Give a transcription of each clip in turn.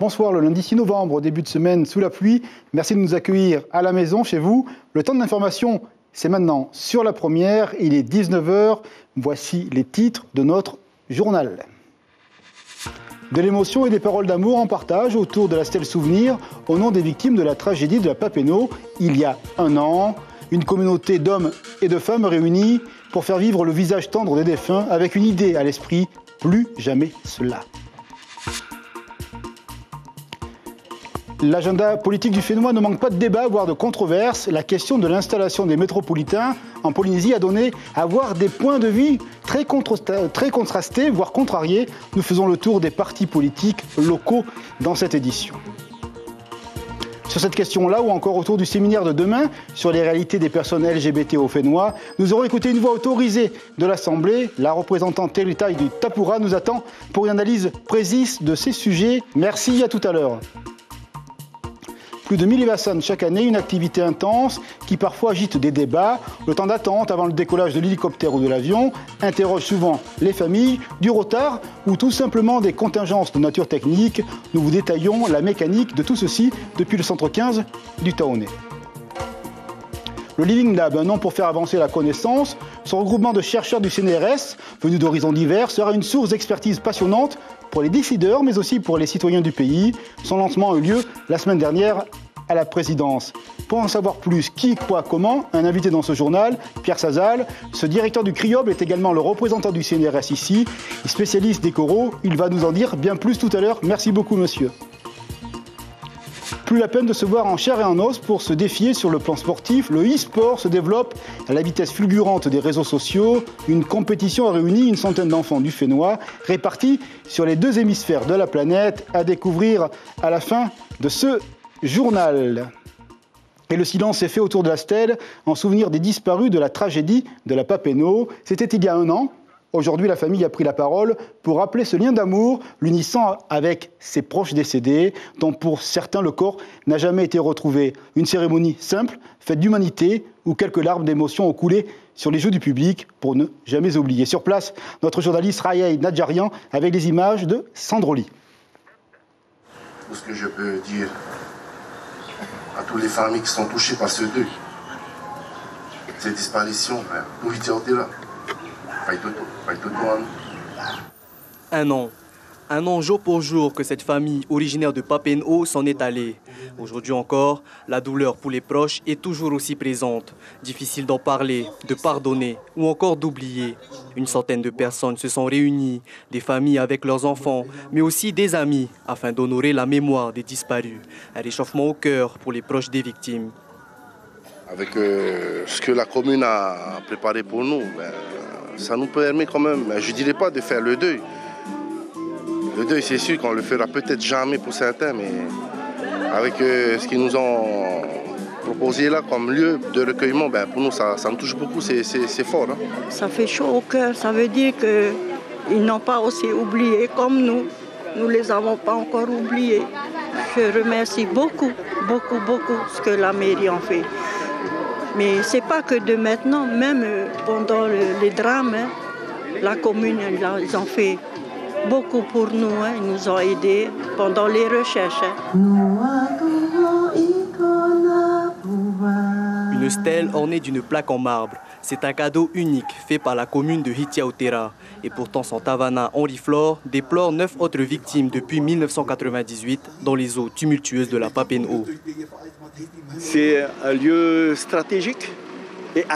Bonsoir, le lundi 6 novembre, début de semaine sous la pluie. Merci de nous accueillir à la maison, chez vous. Le temps de l'information, c'est maintenant sur la première. Il est 19 h. Voici les titres de notre journal. De l'émotion et des paroles d'amour en partage autour de la stèle souvenir au nom des victimes de la tragédie de la Papeeno. Il y a un an, une communauté d'hommes et de femmes réunis pour faire vivre le visage tendre des défunts avec une idée à l'esprit, plus jamais cela. L'agenda politique du Fénois ne manque pas de débats, voire de controverses. La question de l'installation des métropolitains en Polynésie a donné à voir des points de vue très contrastés, voire contrariés. Nous faisons le tour des partis politiques locaux dans cette édition. Sur cette question-là, ou encore autour du séminaire de demain sur les réalités des personnes LGBT au Fénois, nous aurons écouté une voix autorisée de l'Assemblée. La représentante Teritaï du Tapura nous attend pour une analyse précise de ces sujets. Merci, à tout à l'heure. Plus de 1000 Iwasan chaque année, une activité intense qui parfois agite des débats. Le temps d'attente avant le décollage de l'hélicoptère ou de l'avion interroge souvent les familles, du retard ou tout simplement des contingences de nature technique. Nous vous détaillons la mécanique de tout ceci depuis le centre 15 du Taoné. Le Living Lab, un nom pour faire avancer la connaissance, ce regroupement de chercheurs du CNRS, venus d'horizons divers, sera une source d'expertise passionnante pour les décideurs, mais aussi pour les citoyens du pays. Son lancement a eu lieu la semaine dernière à la présidence. Pour en savoir plus, qui, quoi, comment, un invité dans ce journal, Pierre Sazal, ce directeur du CRIOB est également le représentant du CNRS ici, spécialiste des coraux. Il va nous en dire bien plus tout à l'heure. Merci beaucoup, monsieur. Plus la peine de se voir en chair et en os pour se défier sur le plan sportif. Le e-sport se développe à la vitesse fulgurante des réseaux sociaux. Une compétition a réuni une centaine d'enfants du Fénois, répartis sur les deux hémisphères de la planète, à découvrir à la fin de ce journal. Et le silence s'est fait autour de la stèle en souvenir des disparus de la tragédie de la Papeeno. C'était il y a un an. Aujourd'hui, la famille a pris la parole pour rappeler ce lien d'amour, l'unissant avec ses proches décédés, dont pour certains le corps n'a jamais été retrouvé. Une cérémonie simple, faite d'humanité, où quelques larmes d'émotion ont coulé sur les joues du public pour ne jamais oublier. Sur place, notre journaliste Rayay Nadjarian avec les images de Sandroli. Tout ce que je peux dire à toutes les familles qui sont touchées par ce deuil, cette disparition, nous y sommes là. Un an jour pour jour que cette famille originaire de Papeeno s'en est allée. Aujourd'hui encore, la douleur pour les proches est toujours aussi présente. Difficile d'en parler, de pardonner ou encore d'oublier. Une centaine de personnes se sont réunies, des familles avec leurs enfants, mais aussi des amis, afin d'honorer la mémoire des disparus. Un réchauffement au cœur pour les proches des victimes. Avec ce que la commune a préparé pour nous, ça nous permet quand même, je ne dirais pas de faire le deuil. Le deuil, c'est sûr qu'on le fera peut-être jamais pour certains, mais avec ce qu'ils nous ont proposé là comme lieu de recueillement, pour nous, ça me touche beaucoup, c'est fort. Hein. Ça fait chaud au cœur, ça veut dire qu'ils n'ont pas aussi oublié comme nous. Nous ne les avons pas encore oubliés. Je remercie beaucoup ce que la mairie en fait. Mais ce n'est pas que de maintenant, même pendant les drames, la commune, ils ont fait beaucoup pour nous, ils nous ont aidés pendant les recherches. Une stèle ornée d'une plaque en marbre. C'est un cadeau unique fait par la commune de Hitiautera. Et pourtant, son Tavana Henri Flore déplore 9 autres victimes depuis 1998 dans les eaux tumultueuses de la Papeeno. C'est un lieu stratégique et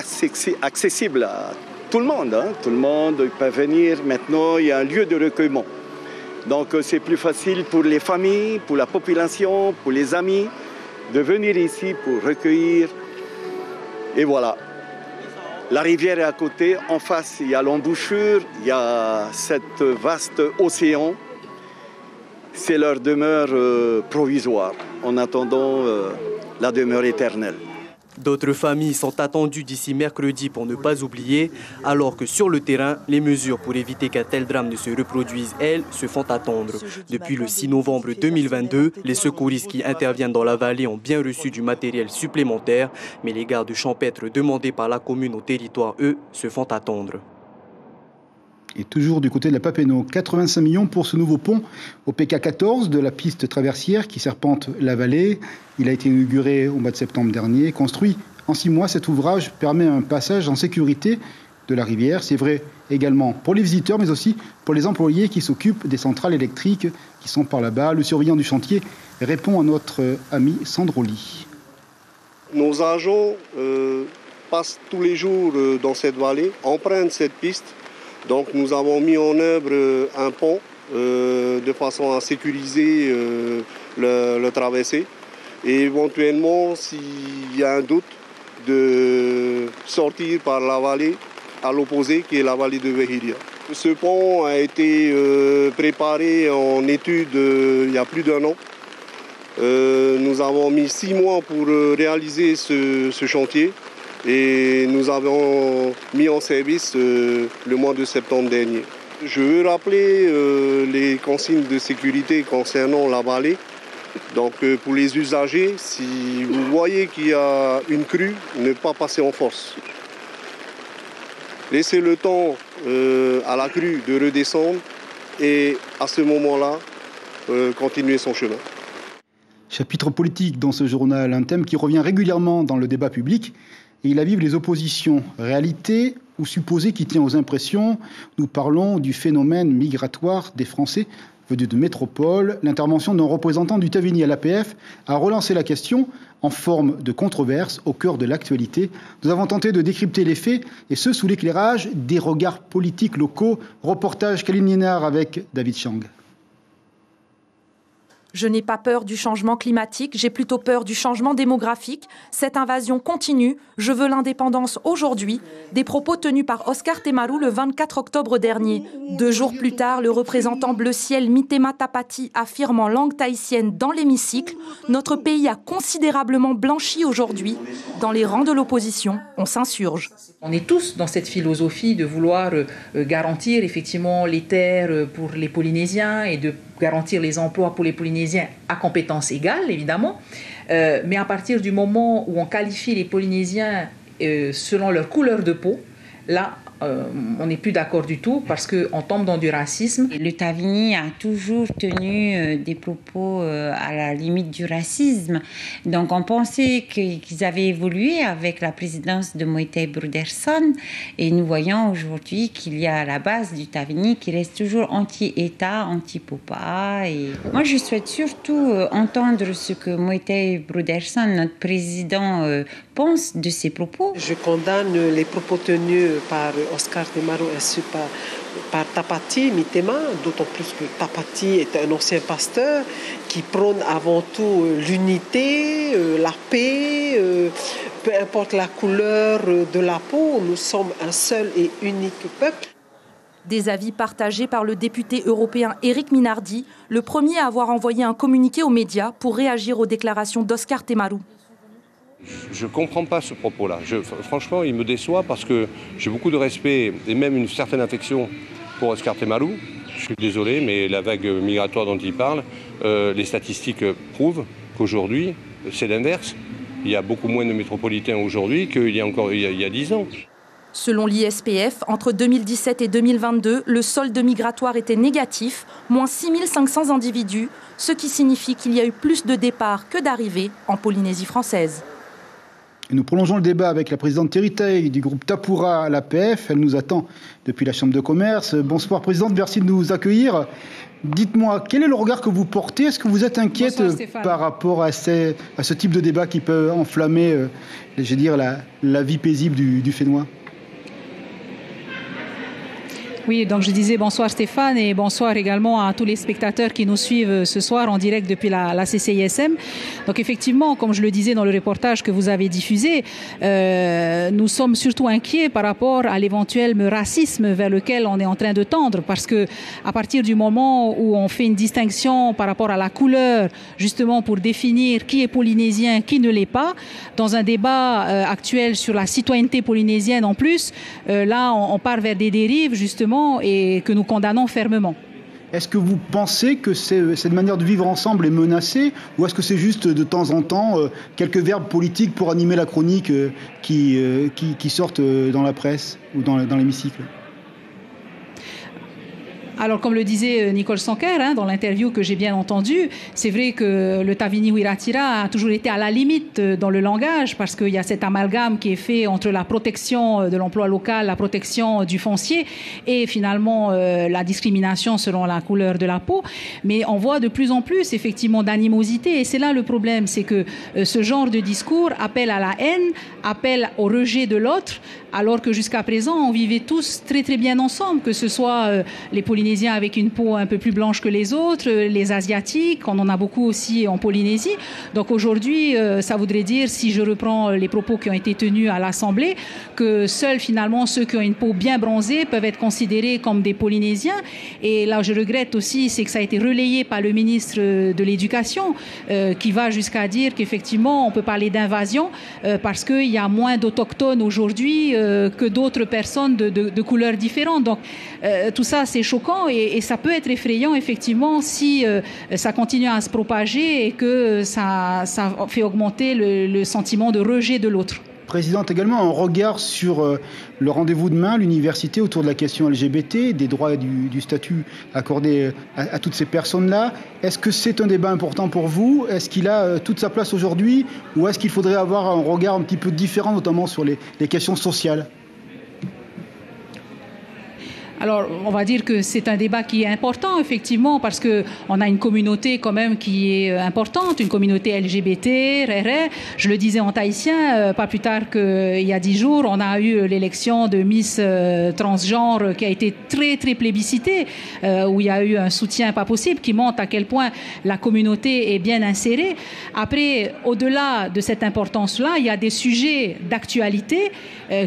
accessible à tout le monde. Hein. Tout le monde peut venir. Maintenant, il y a un lieu de recueillement. Donc, c'est plus facile pour les familles, pour la population, pour les amis, de venir ici pour recueillir. Et voilà. La rivière est à côté. En face, il y a l'embouchure. Il y a cet vaste océan. C'est leur demeure provisoire en attendant la demeure éternelle. D'autres familles sont attendues d'ici mercredi pour ne pas oublier, alors que sur le terrain, les mesures pour éviter qu'un tel drame ne se reproduise, elles, se font attendre. Depuis le 6 novembre 2022, les secouristes qui interviennent dans la vallée ont bien reçu du matériel supplémentaire, mais les gardes champêtres demandés par la commune au territoire, eux, se font attendre. Et toujours du côté de la Papenaud, 85 millions pour ce nouveau pont au PK14 de la piste traversière qui serpente la vallée. Il a été inauguré au mois de septembre dernier. Construit en 6 mois, cet ouvrage permet un passage en sécurité de la rivière. C'est vrai également pour les visiteurs, mais aussi pour les employés qui s'occupent des centrales électriques qui sont par là-bas. Le surveillant du chantier répond à notre ami Sandroli. Nos agents passent tous les jours dans cette vallée, empruntent cette piste. Donc nous avons mis en œuvre un pont de façon à sécuriser le traversée. Et éventuellement, s'il y a un doute, de sortir par la vallée à l'opposé, qui est la vallée de Vehiria. Ce pont a été préparé en étude il y a plus d'1 an. Nous avons mis 6 mois pour réaliser ce chantier et nous avons mis en service le mois de septembre dernier. Je veux rappeler les consignes de sécurité concernant la vallée. Donc pour les usagers, si vous voyez qu'il y a une crue, ne pas passer en force. Laissez le temps à la crue de redescendre et à ce moment-là, continuer son chemin. Chapitre politique dans ce journal, un thème qui revient régulièrement dans le débat public. Et il avive les oppositions, réalité ou supposé qui tient aux impressions. Nous parlons du phénomène migratoire des Français venus de métropole. L'intervention d'un représentant du Tavini à l'APF a relancé la question en forme de controverse au cœur de l'actualité. Nous avons tenté de décrypter les faits, et ce sous l'éclairage des regards politiques locaux. Reportage Kaline Liénard avec David Chang. Je n'ai pas peur du changement climatique, j'ai plutôt peur du changement démographique. Cette invasion continue, je veux l'indépendance aujourd'hui. Des propos tenus par Oscar Temaru le 24 octobre dernier. 2 jours plus tard, le représentant bleu ciel Mitema Tapati affirme en langue tahitienne dans l'hémicycle « Notre pays a considérablement blanchi aujourd'hui. Dans les rangs de l'opposition, on s'insurge. » On est tous dans cette philosophie de vouloir garantir effectivement les terres pour les Polynésiens et de garantir les emplois pour les Polynésiens à compétences égales, évidemment. Mais à partir du moment où on qualifie les Polynésiens selon leur couleur de peau, là, on n'est plus d'accord du tout parce qu'on tombe dans du racisme. Le Tavini a toujours tenu des propos à la limite du racisme. Donc on pensait qu'ils avaient évolué avec la présidence de Moïse Bruderson et nous voyons aujourd'hui qu'il y a à la base du Tavini qui reste toujours anti-État, anti-Popa. Et moi je souhaite surtout entendre ce que Moïse Bruderson, notre président, pense de ces propos. Je condamne les propos tenus par Oscar Temaru ainsi par Tapati Mitema, d'autant plus que Tapati est un ancien pasteur qui prône avant tout l'unité, la paix, peu importe la couleur de la peau, nous sommes un seul et unique peuple. Des avis partagés par le député européen Éric Minardi, le premier à avoir envoyé un communiqué aux médias pour réagir aux déclarations d'Oscar Temaru. Je ne comprends pas ce propos-là. Franchement, il me déçoit parce que j'ai beaucoup de respect et même une certaine affection pour Oscar Temaru. Je suis désolé, mais la vague migratoire dont il parle, les statistiques prouvent qu'aujourd'hui, c'est l'inverse. Il y a beaucoup moins de métropolitains aujourd'hui qu'il y a encore il y a 10 ans. Selon l'ISPF, entre 2017 et 2022, le solde migratoire était négatif, moins 6500 individus, ce qui signifie qu'il y a eu plus de départs que d'arrivées en Polynésie française. Et nous prolongeons le débat avec la présidente Thierry Taille du groupe Tapura à l'APF. Elle nous attend depuis la Chambre de commerce. Bonsoir présidente, merci de nous accueillir. Dites-moi, quel est le regard que vous portez? Est-ce que vous êtes inquiète par rapport à ce type de débat qui peut enflammer la vie paisible du Fénois? Oui, donc je disais bonsoir Stéphane et bonsoir également à tous les spectateurs qui nous suivent ce soir en direct depuis la CCISM. Donc effectivement, comme je le disais dans le reportage que vous avez diffusé, nous sommes surtout inquiets par rapport à l'éventuel racisme vers lequel on est en train de tendre, parce que à partir du moment où on fait une distinction par rapport à la couleur, justement pour définir qui est polynésien, qui ne l'est pas, dans un débat actuel sur la citoyenneté polynésienne en plus, là on part vers des dérives justement et que nous condamnons fermement. Est-ce que vous pensez que cette manière de vivre ensemble est menacée, ou est-ce que c'est juste de temps en temps quelques verbes politiques pour animer la chronique qui sortent dans la presse ou dans l'hémicycle ? Alors, comme le disait Nicole Sanker dans l'interview que j'ai bien entendue, c'est vrai que le Tavini Wiratira a toujours été à la limite dans le langage parce qu'il y a cet amalgame qui est fait entre la protection de l'emploi local, la protection du foncier et finalement la discrimination selon la couleur de la peau. Mais on voit de plus en plus effectivement d'animosité et c'est là le problème, c'est que ce genre de discours appelle à la haine, appelle au rejet de l'autre, alors que jusqu'à présent on vivait tous très très bien ensemble, que ce soit les Polynésiens avec une peau un peu plus blanche que les autres, les Asiatiques, on en a beaucoup aussi en Polynésie. Donc aujourd'hui, ça voudrait dire, si je reprends les propos qui ont été tenus à l'Assemblée, que seuls finalement ceux qui ont une peau bien bronzée peuvent être considérés comme des Polynésiens. Et là, je regrette aussi, c'est que ça a été relayé par le ministre de l'Éducation, qui va jusqu'à dire qu'effectivement, on peut parler d'invasion parce qu'il y a moins d'autochtones aujourd'hui que d'autres personnes de couleurs différentes. Donc tout ça, c'est choquant et ça peut être effrayant effectivement si ça continue à se propager et que ça fait augmenter le sentiment de rejet de l'autre. Présidente, également un regard sur le rendez-vous demain, l'université, autour de la question LGBT, des droits et du statut accordé à toutes ces personnes-là. Est-ce que c'est un débat important pour vous? Est-ce qu'il a toute sa place aujourd'hui? Ou est-ce qu'il faudrait avoir un regard un petit peu différent, notamment sur les questions sociales? Alors, on va dire que c'est un débat qui est important, effectivement, parce qu'on a une communauté quand même qui est importante, une communauté LGBT, RR. Je le disais en tahitien, pas plus tard qu'il y a 10 jours, on a eu l'élection de Miss Transgenre qui a été très, très plébiscitée, où il y a eu un soutien pas possible, qui montre à quel point la communauté est bien insérée. Après, au-delà de cette importance-là, il y a des sujets d'actualité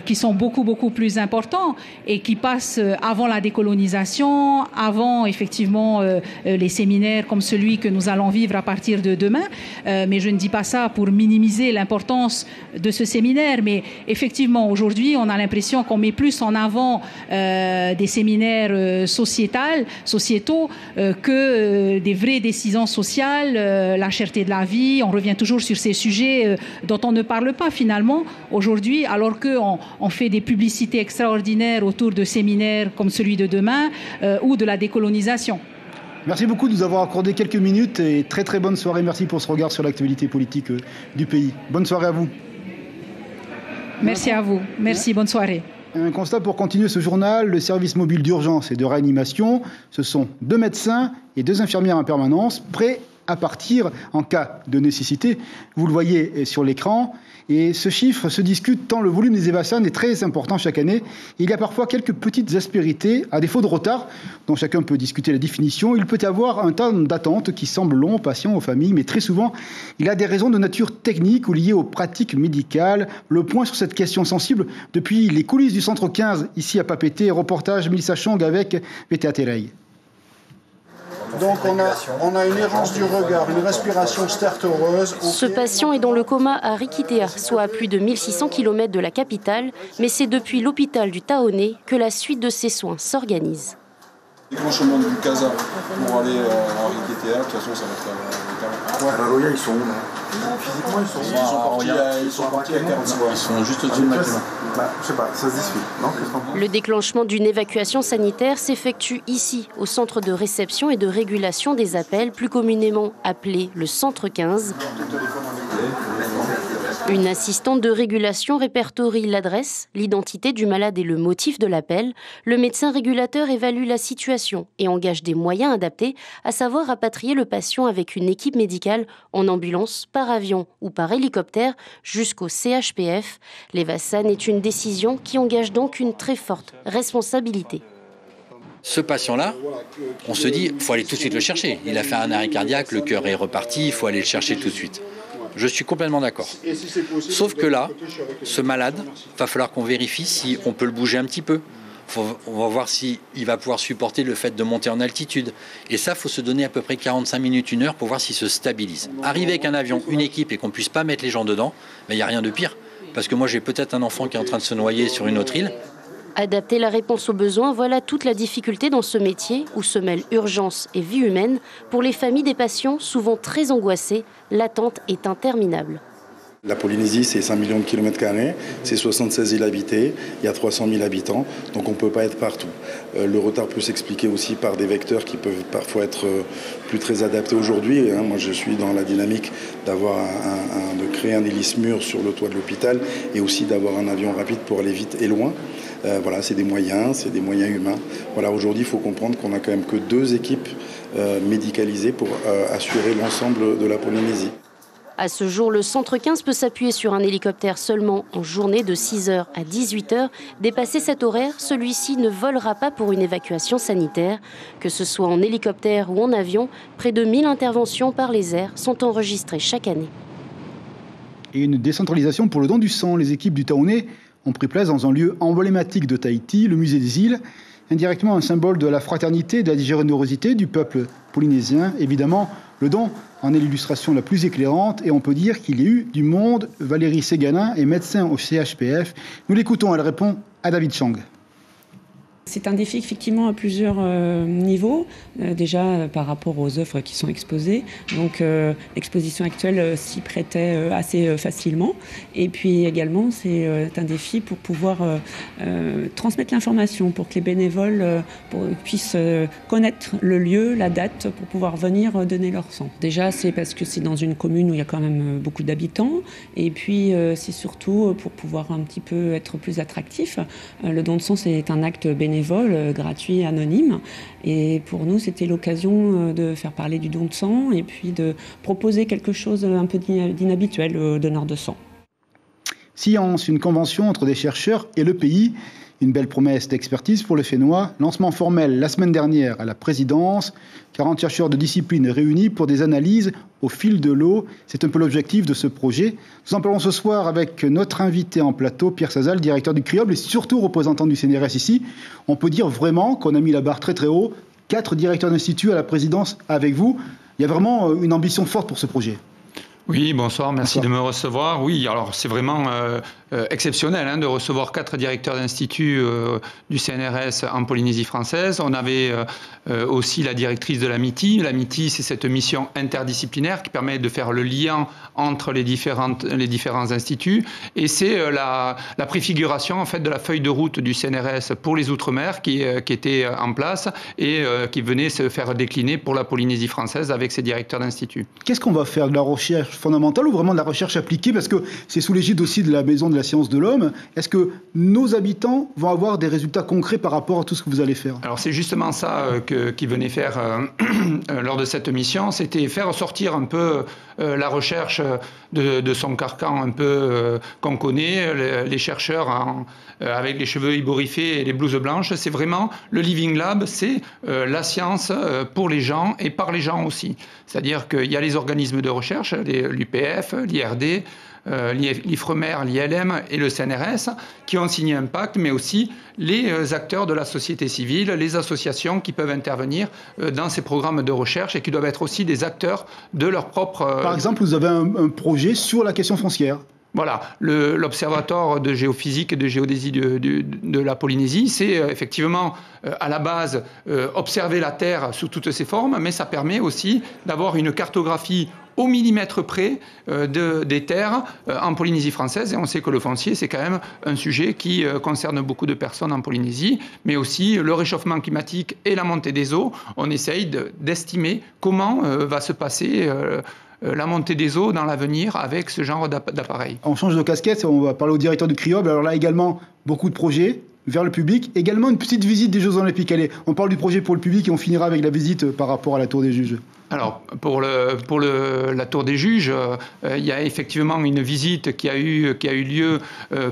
qui sont beaucoup, beaucoup plus importants et qui passent avant la décolonisation, avant effectivement les séminaires comme celui que nous allons vivre à partir de demain. Mais je ne dis pas ça pour minimiser l'importance de ce séminaire. Mais effectivement, aujourd'hui, on a l'impression qu'on met plus en avant des séminaires sociétaux que des vraies décisions sociales, la cherté de la vie. On revient toujours sur ces sujets dont on ne parle pas finalement aujourd'hui, alors qu'on fait des publicités extraordinaires autour de séminaires comme celui de demain ou de la décolonisation. Merci beaucoup de nous avoir accordé quelques minutes et très très bonne soirée. Merci pour ce regard sur l'actualité politique du pays. Bonne soirée à vous. Merci à vous. Merci, bonne soirée. Un constat pour continuer ce journal, le service mobile d'urgence et de réanimation, ce sont 2 médecins et 2 infirmières en permanence prêts à partir en cas de nécessité. Vous le voyez sur l'écran. Et ce chiffre se discute tant le volume des EVASAN est très important chaque année. Il y a parfois quelques petites aspérités, à défaut de retard, dont chacun peut discuter la définition. Il peut y avoir un temps d'attente qui semble long aux patients, aux familles, mais très souvent, il a des raisons de nature technique ou liées aux pratiques médicales. Le point sur cette question sensible, depuis les coulisses du centre 15, ici à Papeete, reportage Melissa Chong avec Vetea Terei. Donc on a une errance du regard, une respiration stertoreuse. Ce patient est dans le coma à Rikitea, soit à plus de 1600 km de la capitale, mais c'est depuis l'hôpital du Taoné que la suite de ses soins s'organise. Déclenchement du Casa pour aller à Rikitea, de toute façon ça va faire... Raroya, ils sont où là? Physiquement, ils sont partis à 40 fois. Ils sont juste au-dessus de ma clé. Je sais pas, ça se discute. Le déclenchement d'une évacuation sanitaire s'effectue ici, au centre de réception et de régulation des appels, plus communément appelé le centre 15. Une assistante de régulation répertorie l'adresse, l'identité du malade et le motif de l'appel. Le médecin régulateur évalue la situation et engage des moyens adaptés, à savoir rapatrier le patient avec une équipe médicale en ambulance, par avion ou par hélicoptère jusqu'au CHPF. L'EVASAN est une décision qui engage donc une très forte responsabilité. Ce patient-là, on se dit, il faut aller tout de suite le chercher. Il a fait un arrêt cardiaque, le cœur est reparti, il faut aller le chercher tout de suite. Je suis complètement d'accord. Sauf que là, ce malade, il va falloir qu'on vérifie si on peut le bouger un petit peu. On va voir s'il va pouvoir supporter le fait de monter en altitude. Et ça, il faut se donner à peu près 45 minutes, 1 heure pour voir s'il se stabilise. Arriver avec un avion, une équipe et qu'on ne puisse pas mettre les gens dedans, il n'y a rien de pire. Parce que moi, j'ai peut-être un enfant qui est en train de se noyer sur une autre île. Adapter la réponse aux besoins, voilà toute la difficulté dans ce métier où se mêlent urgence et vie humaine. Pour les familles des patients, souvent très angoissées, l'attente est interminable. La Polynésie, c'est 5 millions de kilomètres carrés, c'est 76 îles habitées, il y a 300 000 habitants, donc on ne peut pas être partout. Le retard peut s'expliquer aussi par des vecteurs qui peuvent parfois être plus très adaptés aujourd'hui. Moi, je suis dans la dynamique de créer un hélice mur sur le toit de l'hôpital et aussi d'avoir un avion rapide pour aller vite et loin. Voilà, c'est des moyens humains. Voilà, aujourd'hui, il faut comprendre qu'on n'a quand même que 2 équipes médicalisées pour assurer l'ensemble de la Polynésie. À ce jour, le Centre 15 peut s'appuyer sur un hélicoptère seulement en journée de 6h à 18h. Dépassé cet horaire, celui-ci ne volera pas pour une évacuation sanitaire. Que ce soit en hélicoptère ou en avion, près de 1000 interventions par les airs sont enregistrées chaque année. Et une décentralisation pour le don du sang. Les équipes du Taounais ont pris place dans un lieu emblématique de Tahiti, le musée des îles, indirectement un symbole de la fraternité et de la générosité du peuple polynésien. Évidemment, le don en est l'illustration la plus éclairante et on peut dire qu'il y a eu du monde. Valérie Séganin est médecin au CHPF. Nous l'écoutons, elle répond à David Chang. C'est un défi effectivement à plusieurs niveaux. Déjà par rapport aux œuvres qui sont exposées. Donc l'exposition actuelle s'y prêtait assez facilement. Et puis également c'est un défi pour pouvoir transmettre l'information, pour que les bénévoles puissent connaître le lieu, la date, pour pouvoir venir donner leur sang. Déjà c'est parce que c'est dans une commune où il y a quand même beaucoup d'habitants. Et puis c'est surtout pour pouvoir un petit peu être plus attractif. Le don de sang c'est un acte bénévole, gratuit, anonyme. Et pour nous, c'était l'occasion de faire parler du don de sang et puis de proposer quelque chose un peu d'inhabituel aux donneurs de sang. Science, une convention entre des chercheurs et le pays. Une belle promesse d'expertise pour le Fénois. Lancement formel la semaine dernière à la présidence. 40 chercheurs de disciplines réunis pour des analyses au fil de l'eau. C'est un peu l'objectif de ce projet. Nous en parlons ce soir avec notre invité en plateau, Pierre Sazal, directeur du CRIOBL et surtout représentant du CNRS ici. On peut dire vraiment qu'on a mis la barre très très haut. 4 directeurs d'institut à la présidence avec vous. Il y a vraiment une ambition forte pour ce projet. Oui, bonsoir, merci de me recevoir. Oui, alors c'est vraiment exceptionnel de recevoir 4 directeurs d'institut du CNRS en Polynésie française. On avait aussi la directrice de la MITI. La MITI, c'est cette mission interdisciplinaire qui permet de faire le lien entre les différents instituts. Et c'est la préfiguration en fait de la feuille de route du CNRS pour les Outre-mer qui était en place et qui venait se faire décliner pour la Polynésie française avec ses directeurs d'institut. Qu'est-ce qu'on va faire, de la recherche fondamentale ou vraiment de la recherche appliquée? Parce que c'est sous l'égide aussi de la Maison de la Science de l'Homme. Est-ce que nos habitants vont avoir des résultats concrets par rapport à tout ce que vous allez faire? Alors c'est justement ça qui venait faire lors de cette mission, c'était faire sortir un peu la recherche de son carcan un peu qu'on connaît, les chercheurs avec les cheveux ébouriffés et les blouses blanches. C'est vraiment le Living Lab, c'est la science pour les gens et par les gens aussi. C'est-à-dire qu'il y a les organismes de recherche, l'UPF, l'IRD, l'IFREMER, l'ILM et le CNRS qui ont signé un pacte, mais aussi les acteurs de la société civile, les associations qui peuvent intervenir dans ces programmes de recherche et qui doivent être aussi des acteurs de leur propre... Par exemple, vous avez un projet sur la question foncière. Voilà, l'Observatoire de géophysique et de géodésie de la Polynésie, c'est effectivement à la base observer la Terre sous toutes ses formes, mais ça permet aussi d'avoir une cartographie au millimètre près des terres en Polynésie française. Et on sait que le foncier, c'est quand même un sujet qui concerne beaucoup de personnes en Polynésie, mais aussi le réchauffement climatique et la montée des eaux. On essaye d'estimer comment va se passer la montée des eaux dans l'avenir avec ce genre d'appareil. On change de casquette, on va parler au directeur du CRIOBL. Alors là également, beaucoup de projets vers le public. Également une petite visite des Jeux Olympiques. Allez, on parle du projet pour le public et on finira avec la visite par rapport à la Tour des Juges. Alors, pour la Tour des Juges, il y a effectivement une visite qui a eu lieu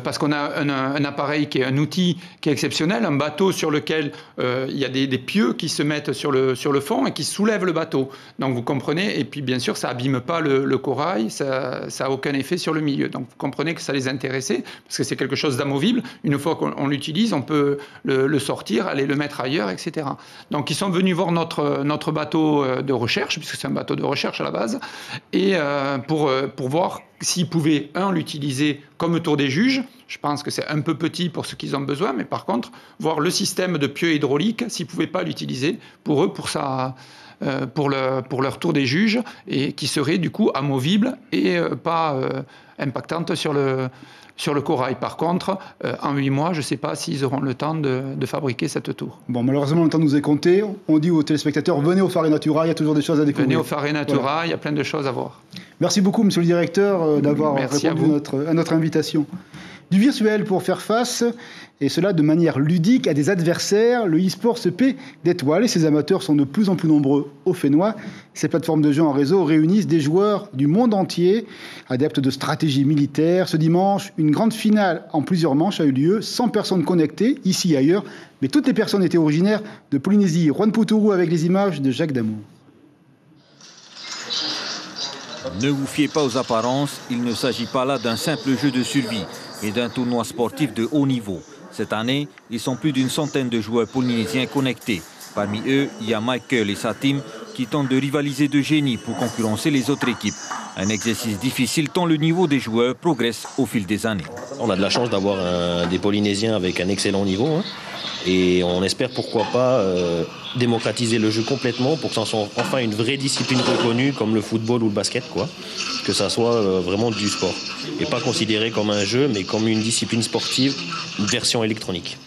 parce qu'on a un appareil qui est un outil qui est exceptionnel, un bateau sur lequel il y a des pieux qui se mettent sur le fond et qui soulèvent le bateau. Donc vous comprenez, et puis bien sûr ça abîme pas le corail, ça a aucun effet sur le milieu. Donc vous comprenez que ça les intéressait parce que c'est quelque chose d'amovible. Une fois qu'on l'utilise, on peut le sortir, aller le mettre ailleurs, etc. Donc ils sont venus voir notre bateau de recherche, puisque c'est un bateau de recherche à la base, et pour voir s'ils pouvaient, l'utiliser comme Tour des Juges. Je pense que c'est un peu petit pour ce qu'ils ont besoin, mais par contre, voir le système de pieux hydrauliques, s'ils ne pouvaient pas l'utiliser pour eux, pour sa pour leur tour des juges et qui seraient du coup amovibles et pas impactantes sur le corail. Par contre, en 8 mois, je ne sais pas s'ils auront le temps de fabriquer cette tour. Bon, malheureusement, le temps nous est compté. On dit aux téléspectateurs, venez au Fare Natura, il y a toujours des choses à découvrir. Venez au Fare Natura, il y a plein de choses à voir. Merci beaucoup, monsieur le directeur, d'avoir répondu à notre invitation. Du virtuel pour faire face, et cela de manière ludique, à des adversaires. Le e-sport se paie d'étoiles et ses amateurs sont de plus en plus nombreux au Fénois. Ces plateformes de jeux en réseau réunissent des joueurs du monde entier, adeptes de stratégie militaire. Ce dimanche, une grande finale en plusieurs manches a eu lieu, 100 personnes connectées, ici et ailleurs, mais toutes les personnes étaient originaires de Polynésie. Juan Poutourou avec les images de Jacques Damour. Ne vous fiez pas aux apparences, il ne s'agit pas là d'un simple jeu de survie, mais d'un tournoi sportif de haut niveau. Cette année, ils sont plus d'une centaine de joueurs polynésiens connectés. Parmi eux, il y a Michael et sa team qui tentent de rivaliser de génie pour concurrencer les autres équipes. Un exercice difficile tant le niveau des joueurs progresse au fil des années. On a de la chance d'avoir des Polynésiens avec un excellent niveau. Et on espère pourquoi pas démocratiser le jeu complètement pour que ça soit enfin une vraie discipline reconnue comme le football ou le basket, quoi. Que ça soit vraiment du sport. Et pas considéré comme un jeu, mais comme une discipline sportive, une version électronique.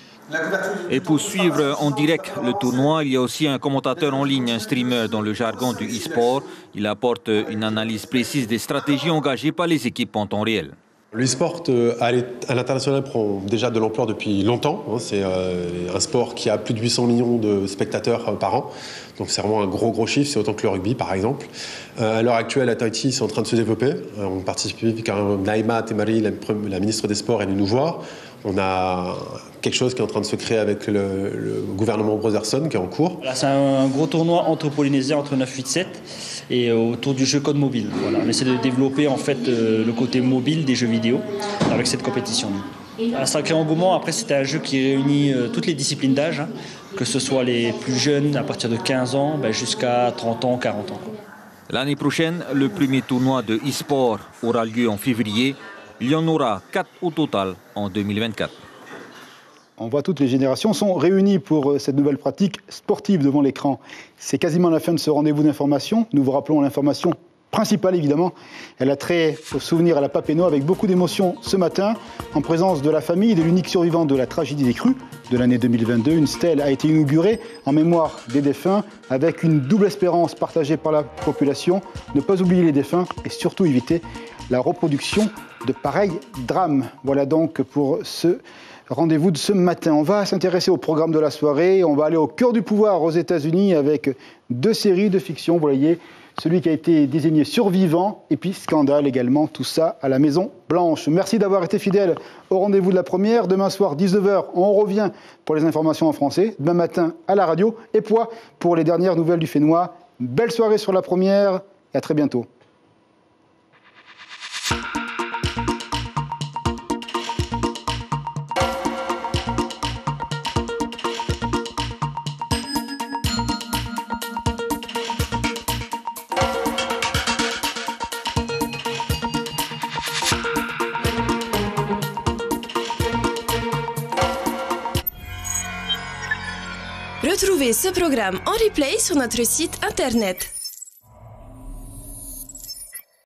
Et pour suivre en direct le tournoi, il y a aussi un commentateur en ligne, un streamer dans le jargon du e-sport. Il apporte une analyse précise des stratégies engagées par les équipes en temps réel. Le e-sport à l'international prend déjà de l'ampleur depuis longtemps. C'est un sport qui a plus de 800 millions de spectateurs par an. Donc c'est vraiment un gros chiffre, c'est autant que le rugby par exemple. À l'heure actuelle, à Tahiti, c'est en train de se développer. On participe car Naïma Temari, la ministre des Sports, est venue nous voir. On a quelque chose qui est en train de se créer avec le gouvernement Brotherson qui est en cours. C'est un gros tournoi entre Polynésiens, entre 9-8-7 et autour du jeu code mobile. Voilà. On essaie de développer en fait le côté mobile des jeux vidéo avec cette compétition. Un sacré engouement. Après, c'était un jeu qui réunit toutes les disciplines d'âge, que ce soit les plus jeunes à partir de 15 ans jusqu'à 30 ans, 40 ans. L'année prochaine, le premier tournoi de e-sport aura lieu en février. Il y en aura 4 au total en 2024. On voit toutes les générations sont réunies pour cette nouvelle pratique sportive devant l'écran. C'est quasiment la fin de ce rendez-vous d'information. Nous vous rappelons l'information principale, évidemment. Elle a trait au souvenir à la Papineau avec beaucoup d'émotion ce matin, en présence de la famille et de l'unique survivant de la tragédie des crues de l'année 2022. Une stèle a été inaugurée en mémoire des défunts avec une double espérance partagée par la population. Ne pas oublier les défunts et surtout éviter la reproduction de pareils drames. Voilà donc pour ce rendez-vous de ce matin. On va s'intéresser au programme de la soirée. On va aller au cœur du pouvoir aux États-Unis avec 2 séries de fiction. Vous voyez, celui qui a été désigné survivant et puis scandale également. Tout ça à la Maison Blanche. Merci d'avoir été fidèles au rendez-vous de la première. Demain soir, 19h, on revient pour les informations en français. Demain matin à la radio. Et pour les dernières nouvelles du Fénois. Belle soirée sur la première et à très bientôt. Retrouvez ce programme en replay sur notre site internet.